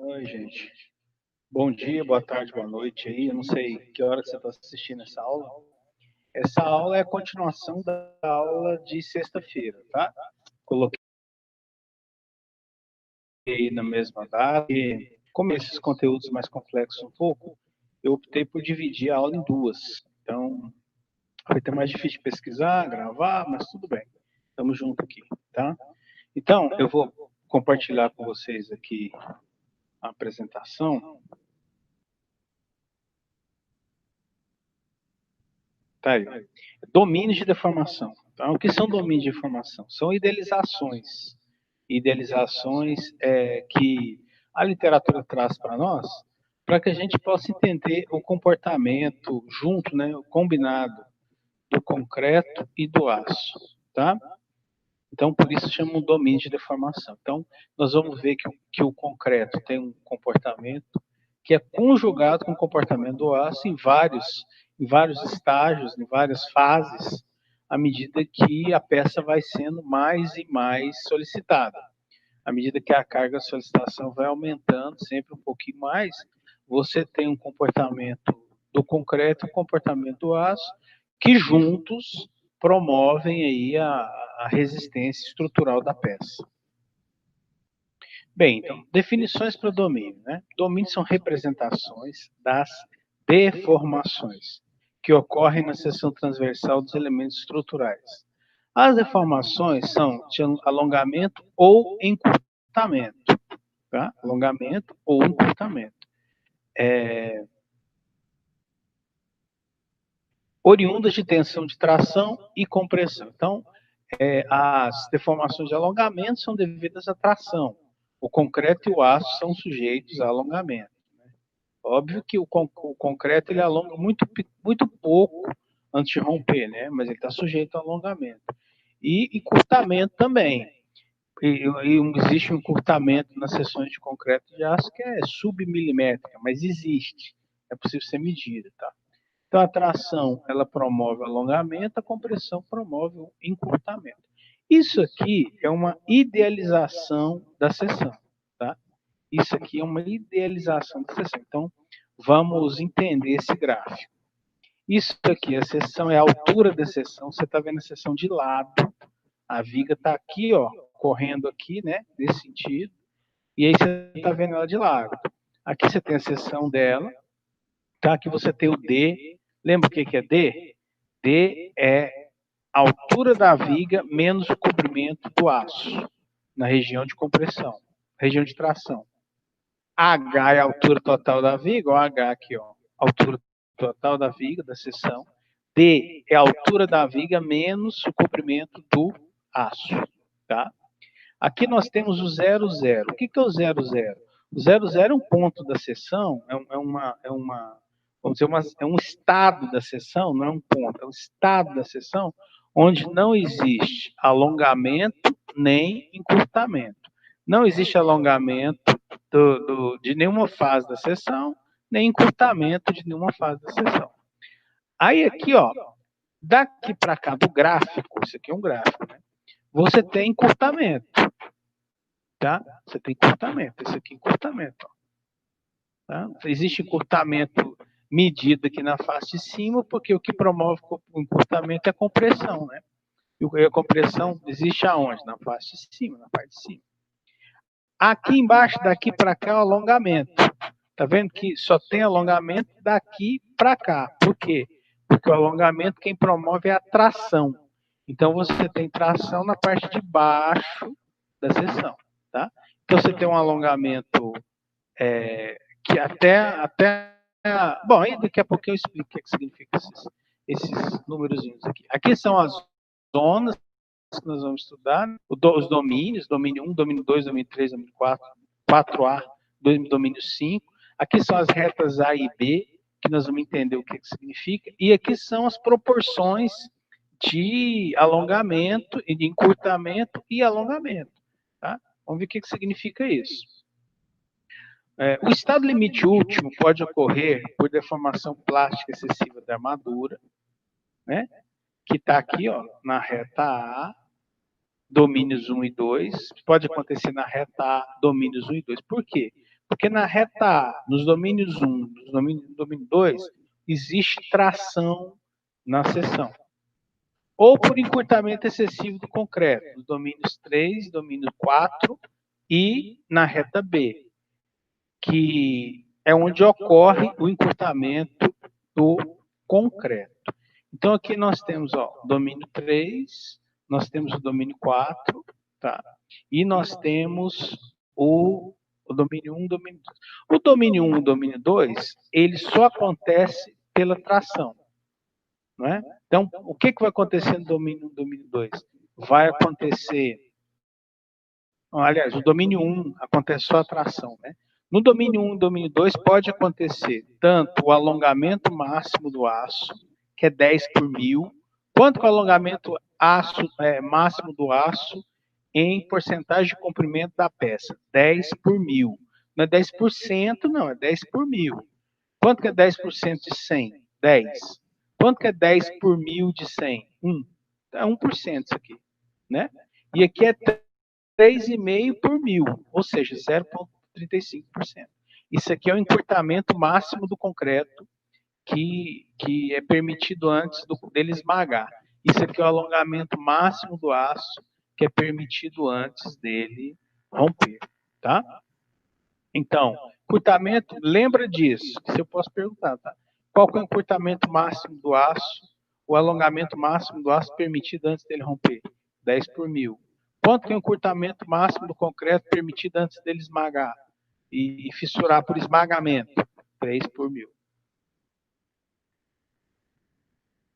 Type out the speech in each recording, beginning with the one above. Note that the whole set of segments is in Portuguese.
Oi, gente. Bom dia, boa tarde, boa noite aí. Eu não sei que hora que você está assistindo essa aula. Essa aula é a continuação da aula de sexta-feira, tá? Coloquei aí na mesma data. E como esses conteúdos mais complexos um pouco, eu optei por dividir a aula em duas. Então, vai ter mais difícil de pesquisar, gravar, mas tudo bem. Estamos juntos aqui, tá? Então, eu vou compartilhar com vocês aqui a apresentação. Tá aí. Domínios de deformação. Então, o que são domínios de deformação? São idealizações. Idealizações que a literatura traz para nós, para que a gente possa entender o comportamento junto, né, o combinado do concreto e do aço, tá? Então, por isso chamam domínio de deformação. Então, nós vamos ver que o concreto tem um comportamento que é conjugado com o comportamento do aço em vários estágios, em várias fases, à medida que a peça vai sendo mais e mais solicitada. À medida que a carga de solicitação vai aumentando sempre um pouquinho mais, você tem um comportamento do concreto e um comportamento do aço, que juntos promovem aí a resistência estrutural da peça. Bem, então, definições para o domínio, né? Domínios são representações das deformações que ocorrem na seção transversal dos elementos estruturais. As deformações são de alongamento ou encurtamento, tá? Alongamento ou encurtamento. Oriundas de tensão de tração e compressão. Então, as deformações de alongamento são devidas à tração. O concreto e o aço são sujeitos a alongamento. Óbvio que o concreto ele alonga muito pouco antes de romper, né? Mas ele está sujeito a alongamento. E encurtamento também. Existe um encurtamento nas seções de concreto e de aço que é submilimétrica, mas existe. É possível ser medida, tá? Então, a tração, ela promove o alongamento, a compressão promove o encurtamento. Isso aqui é uma idealização da seção, tá? Isso aqui é uma idealização da seção. Então, vamos entender esse gráfico. Isso aqui, a seção é a altura da seção. Você está vendo a seção de lado. A viga está aqui, ó, correndo aqui, né, nesse sentido. E aí você está vendo ela de lado. Aqui você tem a seção dela. Tá? Aqui você tem o D. Lembra o que é D? D é a altura da viga menos o comprimento do aço na região de compressão, região de tração. H é a altura total da viga, ó, H aqui, ó, altura total da viga, da seção. D é a altura da viga menos o comprimento do aço, tá? Aqui nós temos o 0, 0. O que é o 0, 0? O 0, 0 é um ponto da seção, vamos dizer, é um estado da seção, não é um ponto, é um estado da seção onde não existe alongamento nem encurtamento. Não existe alongamento de nenhuma fase da seção, nem encurtamento de nenhuma fase da seção. Aí aqui, ó, daqui para cá do gráfico, isso aqui é um gráfico, né? Você tem encurtamento, tá? Você tem encurtamento, esse aqui é encurtamento, ó. Tá? Existe encurtamento medido aqui na face de cima, porque o que promove o encurtamento é a compressão, né? E a compressão existe aonde? Na face de cima, na parte de cima. Aqui embaixo, daqui para cá, é o alongamento. Tá vendo que só tem alongamento daqui para cá. Por quê? Porque o alongamento quem promove é a tração. Então você tem tração na parte de baixo da seção, tá? Então você tem um alongamento que bom, aí daqui a pouco eu explico o que significa esses númerozinhos aqui. Aqui são as zonas que nós vamos estudar, os domínios, domínio 1, domínio 2, domínio 3, domínio 4, 4A, domínio 5. Aqui são as retas A e B, que nós vamos entender o que significa. E aqui são as proporções de alongamento, de encurtamento e alongamento. Tá? Vamos ver o que significa isso. O estado limite último pode ocorrer por deformação plástica excessiva da armadura, né? Que está aqui, ó, na reta A, domínios 1 e 2, pode acontecer na reta A, domínios 1 e 2. Por quê? Porque na reta A, nos domínios 1, no domínio 2, existe tração na seção. Ou por encurtamento excessivo do concreto, nos domínios 3, domínio 4 e na reta B, que é onde ocorre o encurtamento do concreto. Então, aqui nós temos o domínio 3, nós temos o domínio 4, tá? E nós temos o domínio 1 e o domínio 2. O domínio 1 e o domínio 2, ele só acontece pela tração. Não é? Então, o que vai acontecer no domínio 1 e domínio 2? Vai acontecer... Aliás, o domínio 1 acontece só a tração, né? No domínio 1 e domínio 2 pode acontecer tanto o alongamento máximo do aço, que é 10 por 1000, quanto o alongamento máximo do aço em porcentagem de comprimento da peça, 10 por 1000. Não é 10%, não, é 10 por 1000. Quanto que é 10% de 100? 10. Quanto que é 10 por 1000 de 100? 1. É 1% isso aqui, né? E aqui é 3,5 por 1000, ou seja, 0,35%. Isso aqui é o encurtamento máximo do concreto que é permitido antes dele esmagar. Isso aqui é o alongamento máximo do aço que é permitido antes dele romper, tá? Então, encurtamento, lembra disso, se eu posso perguntar, tá? Qual que é o encurtamento máximo do aço, o alongamento máximo do aço permitido antes dele romper? 10 por 1000. Quanto que é o encurtamento máximo do concreto permitido antes dele esmagar e fissurar por esmagamento? 3 por 1000.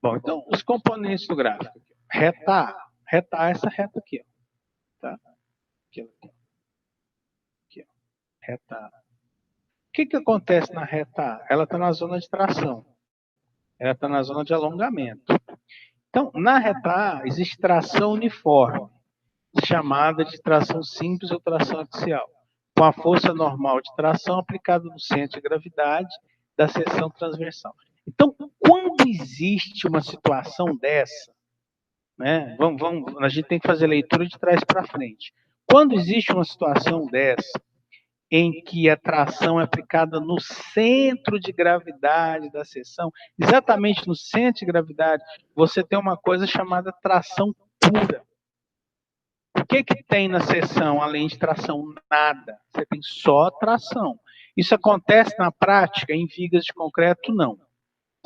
Bom, então, os componentes do gráfico. Reta A. Reta A é essa reta aqui, ó. Tá? Aqui, ó. Aqui, ó. Reta A. O que acontece na reta A? Ela está na zona de tração. Ela está na zona de alongamento. Então, na reta A, existe tração uniforme, chamada de tração simples ou tração axial, com a força normal de tração aplicada no centro de gravidade da seção transversal. Então, quando existe uma situação dessa, né, a gente tem que fazer leitura de trás para frente. Quando existe uma situação dessa, em que a tração é aplicada no centro de gravidade da seção, exatamente no centro de gravidade, você tem uma coisa chamada tração pura. O que tem na seção, além de tração? Nada. Você tem só tração. Isso acontece na prática, em vigas de concreto, não.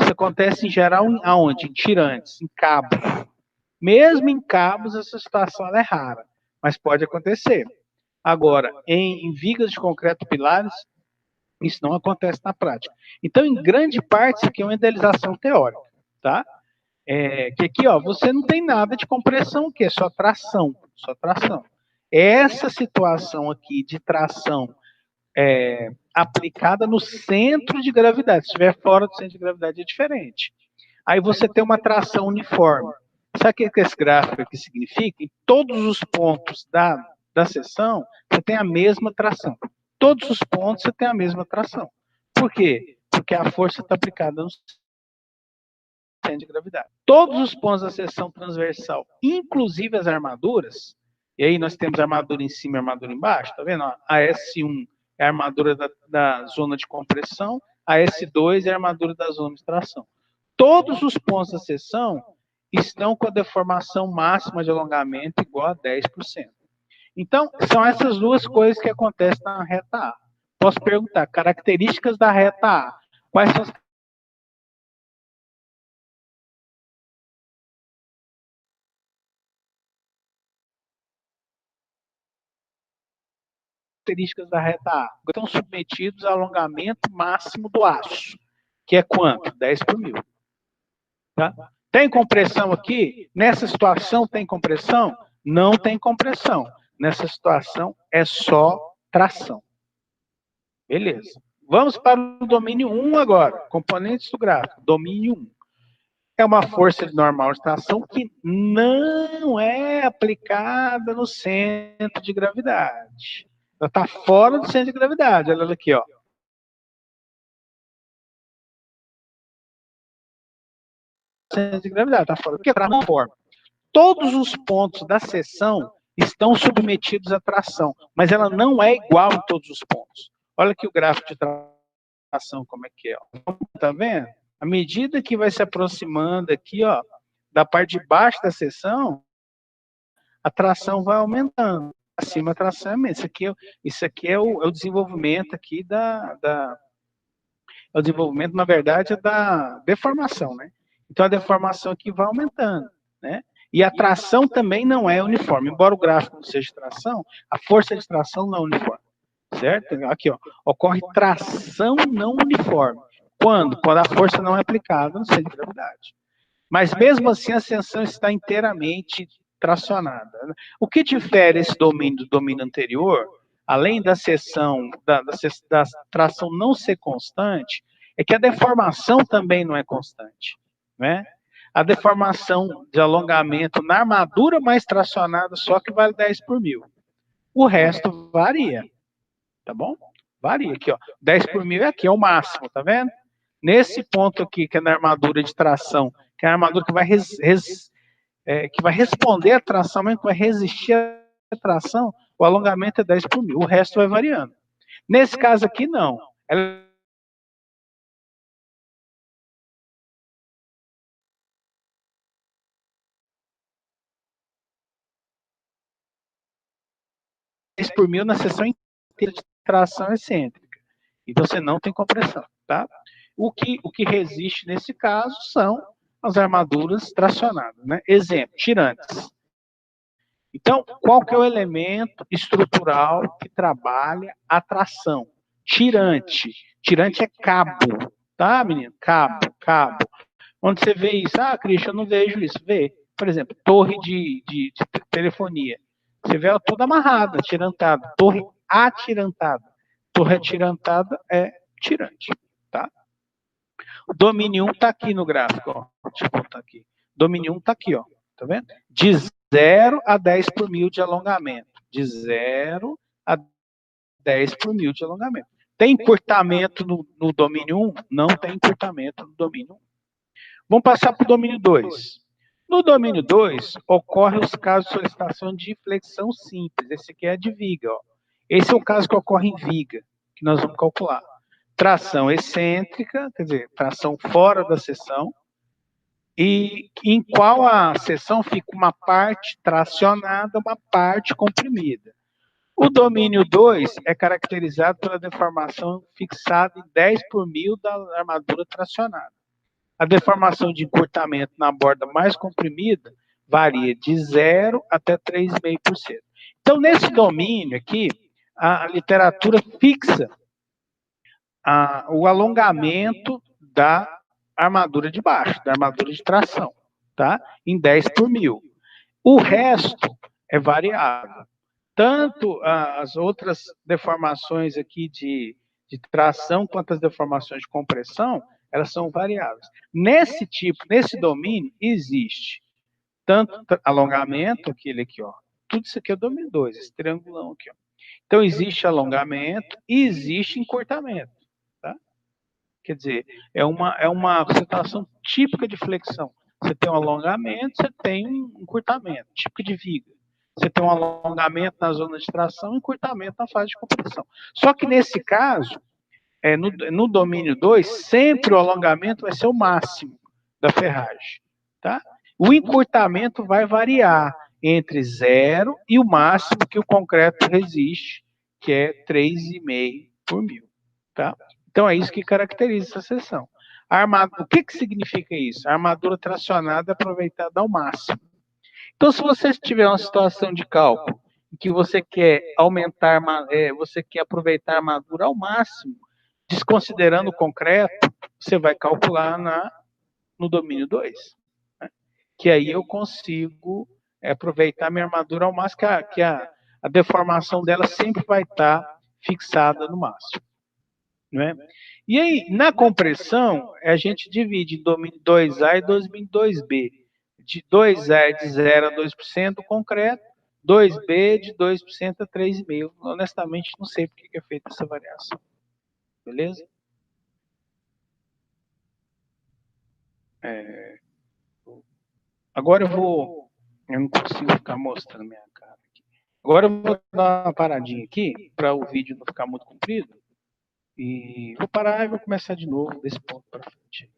Isso acontece em geral aonde? Em tirantes, em cabos. Mesmo em cabos, essa situação é rara, mas pode acontecer. Agora, em vigas de concreto pilares, isso não acontece na prática. Então, em grande parte, isso aqui é uma idealização teórica, tá? Que aqui, ó, você não tem nada de compressão, que é só tração, só tração. Essa situação aqui de tração aplicada no centro de gravidade, se estiver fora do centro de gravidade é diferente. Aí você tem uma tração uniforme. Sabe o que esse gráfico aqui significa? Em todos os pontos da seção, você tem a mesma tração. Todos os pontos você tem a mesma tração. Por quê? Porque a força está aplicada no centro de gravidade. Todos os pontos da seção transversal, inclusive as armaduras, e aí nós temos a armadura em cima e a armadura embaixo, tá vendo? A S1 é a armadura da zona de compressão, a S2 é a armadura da zona de tração. Todos os pontos da seção estão com a deformação máxima de alongamento igual a 10%. Então, são essas duas coisas que acontecem na reta A. Posso perguntar, características da reta A. Quais são as características da reta A? Estão submetidos ao alongamento máximo do aço, que é quanto? 10 por 1000. Tá? Tem compressão aqui? Nessa situação tem compressão? Não tem compressão. Nessa situação é só tração. Beleza. Vamos para o domínio 1 agora. Componentes do gráfico. Domínio 1. É uma força normal de tração que não é aplicada no centro de gravidade. Ela está fora do centro de gravidade. Olha ela aqui, ó. Centro de gravidade está fora. Porque está na forma. Todos os pontos da seção estão submetidos à tração, mas ela não é igual em todos os pontos. Olha aqui o gráfico de tração, como é que é. Ó. Tá vendo? À medida que vai se aproximando aqui, ó, da parte de baixo da seção, a tração vai aumentando. Acima a tração é menos. Isso aqui é o desenvolvimento aqui é o desenvolvimento, na verdade, é da deformação, né? Então a deformação aqui vai aumentando, né? E a tração também não é uniforme. Embora o gráfico não seja tração, a força de tração não é uniforme, certo? Aqui, ó, ocorre tração não uniforme. Quando? Quando a força não é aplicada no centro de gravidade. Mas mesmo assim a ascensão está inteiramente tracionada. O que difere esse domínio do domínio anterior, além da seção, da tração não ser constante, é que a deformação também não é constante, né? A deformação de alongamento na armadura mais tracionada só que vale 10 por mil. O resto varia, tá bom? Varia aqui, ó. 10 por mil é aqui, é o máximo, tá vendo? Nesse ponto aqui, que é na armadura de tração, que é a armadura que vai, que vai responder à tração, mas que vai resistir à tração, o alongamento é 10 por mil, o resto vai variando. Nesse caso aqui, não. Ela 10 por mil na seção inteira de tração excêntrica. Então você não tem compressão, tá? O que resiste nesse caso são as armaduras tracionadas, né? Exemplo, tirantes. Então, qual que é o elemento estrutural que trabalha a tração? Tirante. Tirante é cabo, tá, menino? Cabo. Onde você vê isso? Ah, Cristian, eu não vejo isso. Vê, por exemplo, torre de telefonia. Você vê ela toda amarrada, atirantada. Torre atirantada. Torre atirantada é tirante, tá? O domínio 1 está aqui no gráfico, ó. Deixa eu botar aqui. Domínio 1 está aqui, ó. Tá vendo? De 0 a 10 por mil de alongamento. De 0 a 10 por mil de alongamento. Tem encurtamento no domínio 1? Não tem encurtamento no domínio 1. Vamos passar para o domínio 2. No domínio 2, ocorre os casos de solicitação de flexão simples. Esse aqui é de viga. Ó. Esse é o caso que ocorre em viga, que nós vamos calcular. Tração excêntrica, quer dizer, tração fora da seção, e em qual a seção fica uma parte tracionada, uma parte comprimida. O domínio 2 é caracterizado pela deformação fixada em 10 por mil da armadura tracionada. A deformação de encurtamento na borda mais comprimida varia de 0 até 3,5%. Então, nesse domínio aqui, a literatura fixa o alongamento da armadura de baixo, da armadura de tração, tá? Em 10 por mil. O resto é variável. Tanto as outras deformações aqui de tração quanto as deformações de compressão, elas são variáveis. Nesse domínio, existe tanto alongamento, aquele aqui, ó. Tudo isso aqui é o domínio 2, esse triangulão aqui, ó. Então, existe alongamento e existe encurtamento, tá? Quer dizer, é uma situação típica de flexão. Você tem um alongamento, você tem um encurtamento, típico de viga. Você tem um alongamento na zona de tração e encurtamento na fase de compressão. Só que nesse caso, no domínio 2, sempre o alongamento vai ser o máximo da ferragem. Tá? O encurtamento vai variar entre 0 e o máximo que o concreto resiste, que é 3,5 por mil. Tá? Então é isso que caracteriza essa seção. O que significa isso? A armadura tracionada é aproveitada ao máximo. Então, se você tiver uma situação de cálculo em que você quer você quer aproveitar a armadura ao máximo, desconsiderando o concreto, você vai calcular no domínio 2. Né? Que aí eu consigo aproveitar minha armadura ao máximo, que a deformação dela sempre vai estar fixada no máximo. Né? E aí, na compressão, a gente divide em domínio 2A e domínio 2B. De 2A é de 0 a 2% do concreto, 2B de 2% a 3,5%. Honestamente, não sei por que é feita essa variação. Beleza? Agora eu não consigo ficar mostrando minha cara aqui. Agora eu vou dar uma paradinha aqui, para o vídeo não ficar muito comprido. E vou parar e vou começar de novo desse ponto para frente.